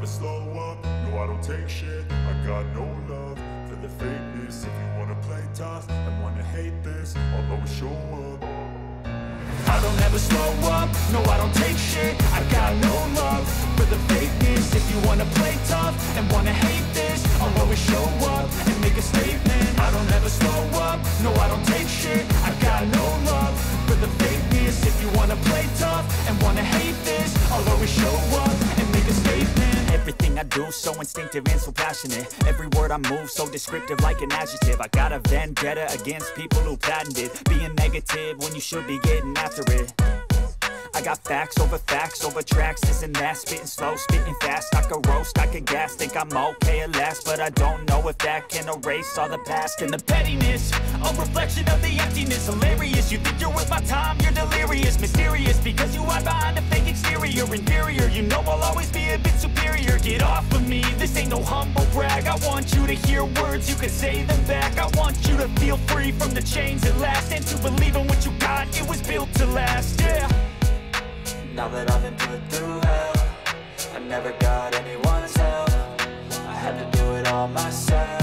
never slow up, no I don't take shit. I got no love for the fakeness. If you wanna play tough and wanna hate this, I'll always show up. I don't ever slow up, no I don't take shit. I got no love for the fakeness. If you wanna play tough and wanna hate this, I'll always show up and make a statement. I don't ever slow up, no I don't take shit. I got no love for the fakeness. If you wanna play tough and wanna hate this, I'll always show up and make a statement. Everything I do so instinctive and so passionate. Every word I move so descriptive like an adjective. I got a vendetta against people who patented being negative when you should be getting after it. I got facts over tracks, this and that. Spitting slow, spitting fast. I could roast, I could gas. Think I'm okay at last, but I don't know if that can erase all the past. And the pettiness, a reflection of the emptiness. Hilarious, you think you're worth my time, you're delirious. Mysterious, because you hide behind a fake exterior. Inferior, you know I'll always be a bit superior. Get off of me, this ain't no humble brag. I want you to hear words, you can say them back. I want you to feel free from the chains at last, and to believe in what you got, it was built to last, yeah. Now that I've been put through hell, I never got anyone's help. I had to do it all myself.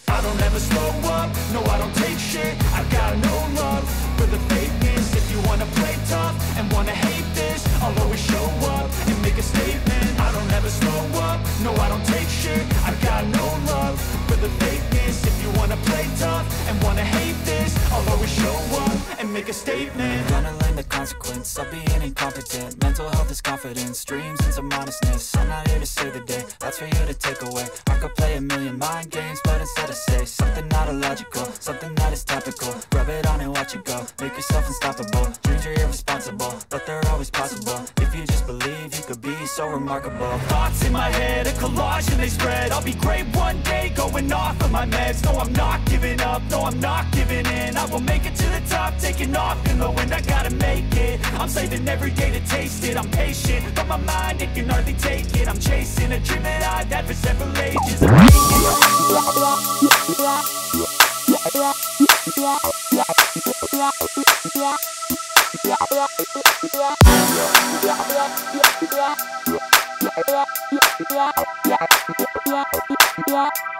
I don't ever slow up, no I don't take shit. I got no love for the fakeness. If you wanna play tough and wanna hate this, I'll always show up and make a statement. I don't ever slow up, no I don't take shit. I got no love for the fakeness. If you wanna play tough and wanna hate this, I'll always show up and make a statement. Gonna learn the consequence of being incompetent. Mental health is confidence, dreams and some honestness. I'm not here to save the day, that's for you to take away. I could play a million mind games, but instead I say something not illogical, something that is topical. Rub it on and watch it go, make yourself unstoppable. Dreams are irresponsible, but they're always possible. If you just believe, you could be so remarkable. Thoughts in my head, a collage and they spread. I'll be great one day, going off of my meds. No, I'm not giving up, no, I'm not giving in. I will make it to the top, taking off in the wind. I gotta make it, I'm saving every day to taste it. I'm patient, but my mind, it can hardly take it. I'm chasing a dream that I've had for several ages. I'm making it.